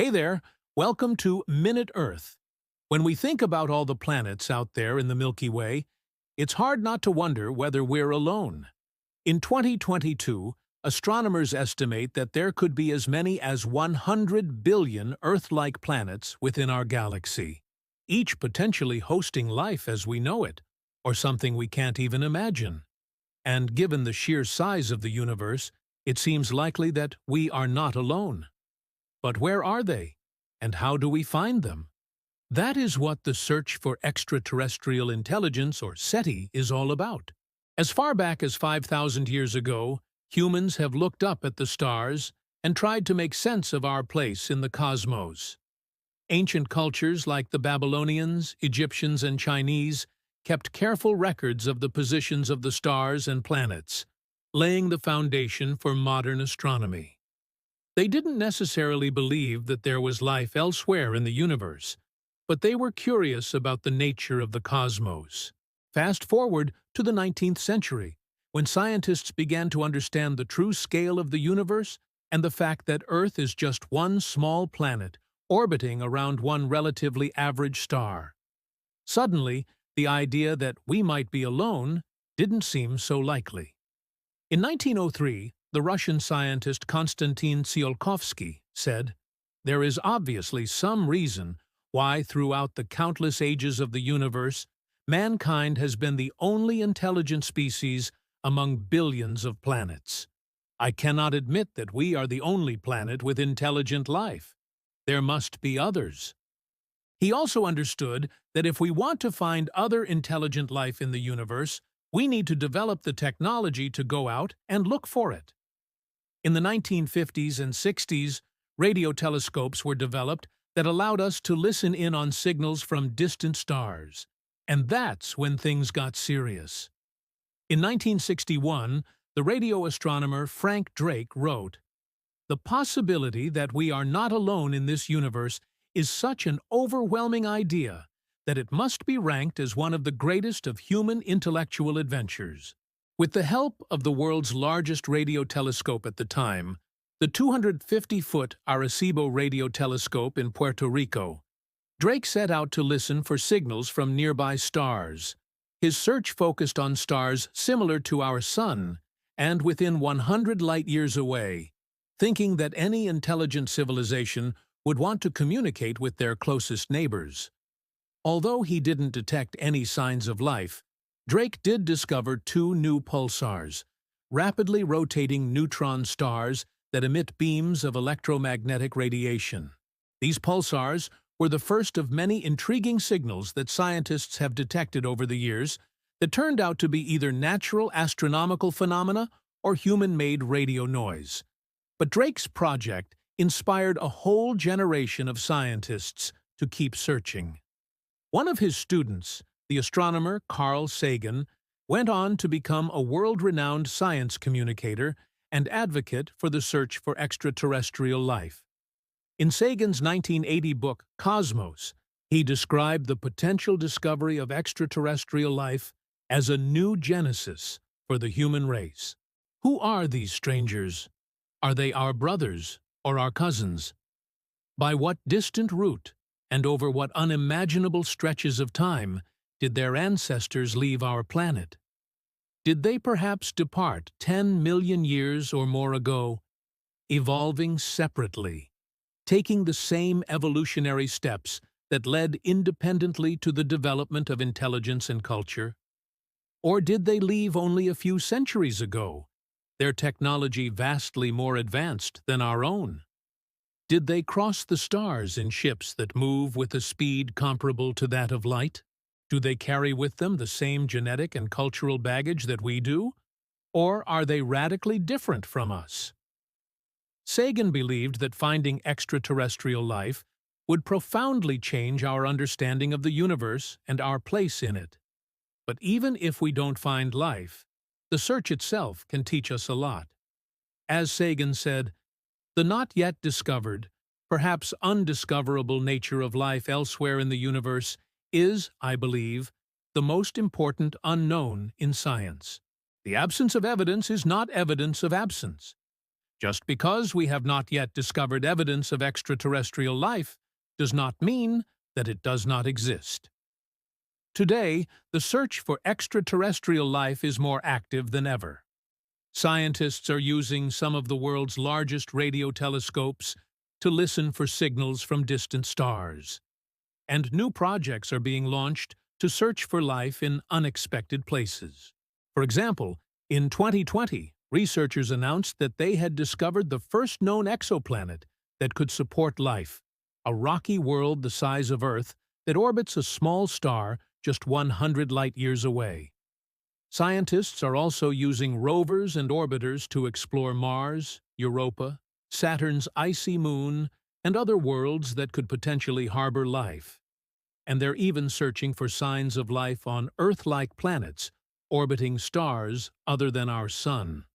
Hey there, welcome to Minute Earth. When we think about all the planets out there in the Milky Way, it's hard not to wonder whether we're alone. In 2022, astronomers estimate that there could be as many as 100 billion Earth-like planets within our galaxy, each potentially hosting life as we know it, or something we can't even imagine. And given the sheer size of the universe, it seems likely that we are not alone. But where are they? And how do we find them? That is what the search for extraterrestrial intelligence, or SETI, is all about. As far back as 5,000 years ago, humans have looked up at the stars and tried to make sense of our place in the cosmos. Ancient cultures like the Babylonians, Egyptians, and Chinese kept careful records of the positions of the stars and planets, laying the foundation for modern astronomy. They didn't necessarily believe that there was life elsewhere in the universe, but they were curious about the nature of the cosmos. Fast forward to the 19th century, when scientists began to understand the true scale of the universe and the fact that Earth is just one small planet orbiting around one relatively average star. Suddenly, the idea that we might be alone didn't seem so likely. In 1903, the Russian scientist Konstantin Tsiolkovsky said, "There is obviously some reason why, throughout the countless ages of the universe, mankind has been the only intelligent species among billions of planets. I cannot admit that we are the only planet with intelligent life. There must be others." He also understood that if we want to find other intelligent life in the universe, we need to develop the technology to go out and look for it. In the 1950s and 60s, radio telescopes were developed that allowed us to listen in on signals from distant stars. And that's when things got serious. In 1961, the radio astronomer Frank Drake wrote, "The possibility that we are not alone in this universe is such an overwhelming idea that it must be ranked as one of the greatest of human intellectual adventures." With the help of the world's largest radio telescope at the time, the 250-foot Arecibo radio telescope in Puerto Rico, Drake set out to listen for signals from nearby stars. His search focused on stars similar to our Sun and within 100 light-years away, thinking that any intelligent civilization would want to communicate with their closest neighbors. Although he didn't detect any signs of life, Drake did discover two new pulsars, rapidly rotating neutron stars that emit beams of electromagnetic radiation. These pulsars were the first of many intriguing signals that scientists have detected over the years that turned out to be either natural astronomical phenomena or human-made radio noise. But Drake's project inspired a whole generation of scientists to keep searching. One of his students, the astronomer Carl Sagan, went on to become a world-renowned science communicator and advocate for the search for extraterrestrial life. In Sagan's 1980 book, Cosmos, he described the potential discovery of extraterrestrial life as a new genesis for the human race. Who are these strangers? Are they our brothers or our cousins? By what distant route and over what unimaginable stretches of time did their ancestors leave our planet? Did they perhaps depart 10 million years or more ago, evolving separately, taking the same evolutionary steps that led independently to the development of intelligence and culture? Or did they leave only a few centuries ago, their technology vastly more advanced than our own? Did they cross the stars in ships that move with a speed comparable to that of light? Do they carry with them the same genetic and cultural baggage that we do? Or are they radically different from us? Sagan believed that finding extraterrestrial life would profoundly change our understanding of the universe and our place in it. But even if we don't find life, the search itself can teach us a lot. As Sagan said, "The not yet discovered, perhaps undiscoverable nature of life elsewhere in the universe is, I believe, the most important unknown in science. The absence of evidence is not evidence of absence. Just because we have not yet discovered evidence of extraterrestrial life does not mean that it does not exist. Today, the search for extraterrestrial life is more active than ever. Scientists are using some of the world's largest radio telescopes to listen for signals from distant stars. And new projects are being launched to search for life in unexpected places. For example, in 2020, researchers announced that they had discovered the first known exoplanet that could support life, a rocky world the size of Earth that orbits a small star just 100 light-years away. Scientists are also using rovers and orbiters to explore Mars, Europa, Saturn's icy moon, and other worlds that could potentially harbor life. And they're even searching for signs of life on Earth-like planets orbiting stars other than our Sun.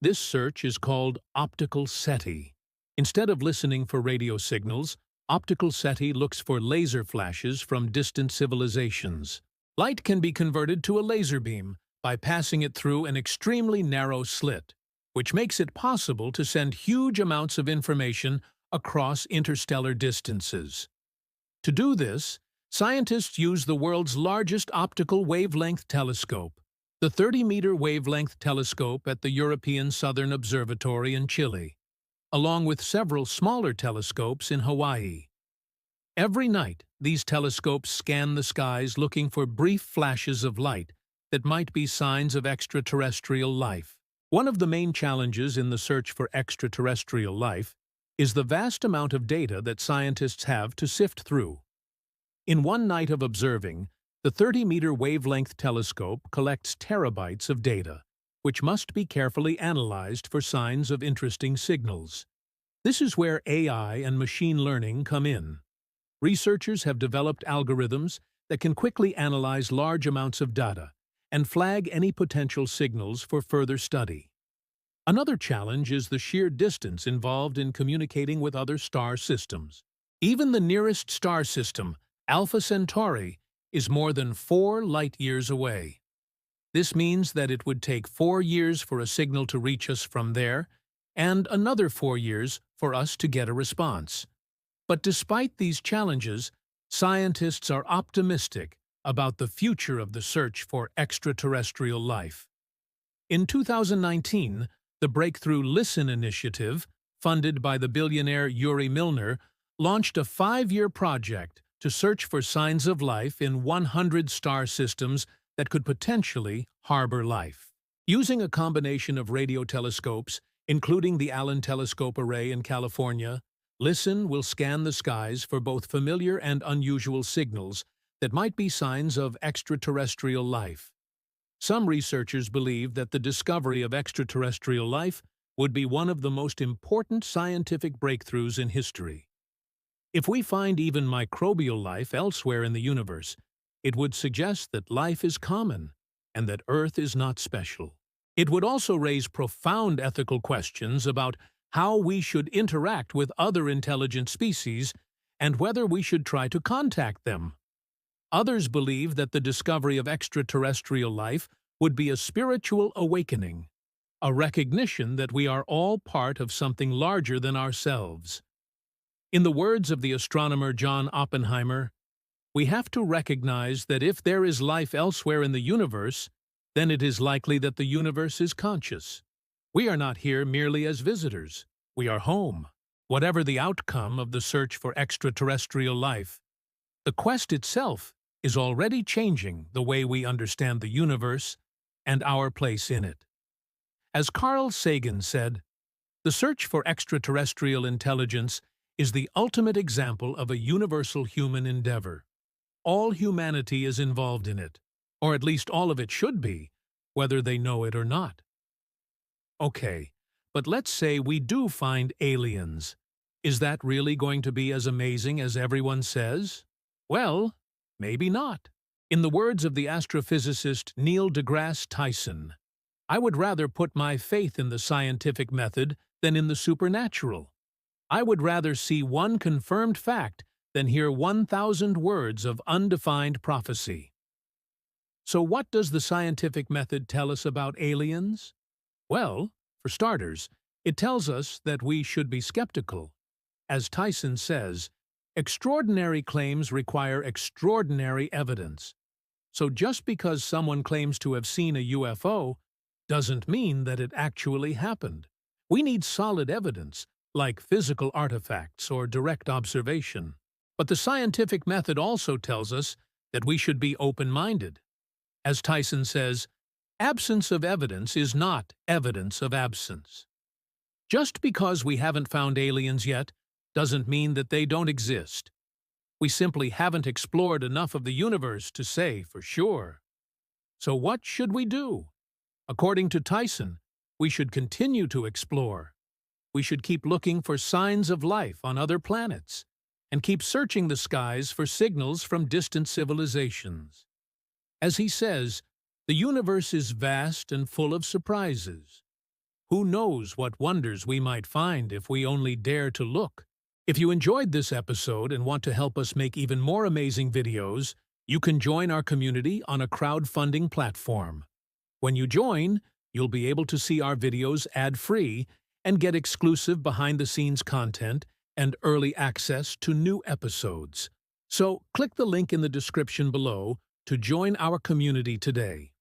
This search is called optical SETI. Instead of listening for radio signals, optical SETI looks for laser flashes from distant civilizations. Light can be converted to a laser beam by passing it through an extremely narrow slit, which makes it possible to send huge amounts of information across interstellar distances. To do this, scientists use the world's largest optical wavelength telescope, the 30-meter wavelength telescope at the European Southern Observatory in Chile, along with several smaller telescopes in Hawaii. Every night, these telescopes scan the skies looking for brief flashes of light that might be signs of extraterrestrial life. One of the main challenges in the search for extraterrestrial life is the vast amount of data that scientists have to sift through. In one night of observing, the 30-meter wavelength telescope collects terabytes of data, which must be carefully analyzed for signs of interesting signals. This is where AI and machine learning come in. Researchers have developed algorithms that can quickly analyze large amounts of data and flag any potential signals for further study. Another challenge is the sheer distance involved in communicating with other star systems. Even the nearest star system, Alpha Centauri, is more than 4 light-years away. This means that it would take 4 years for a signal to reach us from there, and another 4 years for us to get a response. But despite these challenges, scientists are optimistic about the future of the search for extraterrestrial life. In 2019, the Breakthrough Listen initiative, funded by the billionaire Yuri Milner, launched a 5-year project to search for signs of life in 100 star systems that could potentially harbor life. Using a combination of radio telescopes, including the Allen Telescope Array in California, Listen will scan the skies for both familiar and unusual signals that might be signs of extraterrestrial life. Some researchers believe that the discovery of extraterrestrial life would be one of the most important scientific breakthroughs in history. If we find even microbial life elsewhere in the universe, it would suggest that life is common and that Earth is not special. It would also raise profound ethical questions about how we should interact with other intelligent species and whether we should try to contact them. Others believe that the discovery of extraterrestrial life would be a spiritual awakening, a recognition that we are all part of something larger than ourselves. In the words of the astronomer John Oppenheimer, we have to recognize that if there is life elsewhere in the universe, then it is likely that the universe is conscious. We are not here merely as visitors. We are home. Whatever the outcome of the search for extraterrestrial life, the quest itself is already changing the way we understand the universe and our place in it. As Carl Sagan said, the search for extraterrestrial intelligence is the ultimate example of a universal human endeavor. All humanity is involved in it, or at least all of it should be, whether they know it or not. Okay, but let's say we do find aliens. Is that really going to be as amazing as everyone says? Well, maybe not. In the words of the astrophysicist Neil deGrasse Tyson, I would rather put my faith in the scientific method than in the supernatural. I would rather see one confirmed fact than hear 1,000 words of undefined prophecy. So what does the scientific method tell us about aliens? Well, for starters, It tells us that we should be skeptical. As Tyson says, extraordinary claims require extraordinary evidence. So just because someone claims to have seen a UFO doesn't mean that it actually happened. We need solid evidence, like physical artifacts or direct observation. But the scientific method also tells us that we should be open-minded. As Tyson says, absence of evidence is not evidence of absence. Just because we haven't found aliens yet doesn't mean that they don't exist. We simply haven't explored enough of the universe to say for sure. So what should we do? According to Tyson, we should continue to explore. We should keep looking for signs of life on other planets and keep searching the skies for signals from distant civilizations. As he says, the universe is vast and full of surprises. Who knows what wonders we might find if we only dare to look? If you enjoyed this episode and want to help us make even more amazing videos, you can join our community on a crowdfunding platform. When you join, you'll be able to see our videos ad-free and get exclusive behind-the-scenes content and early access to new episodes. So click the link in the description below to join our community today.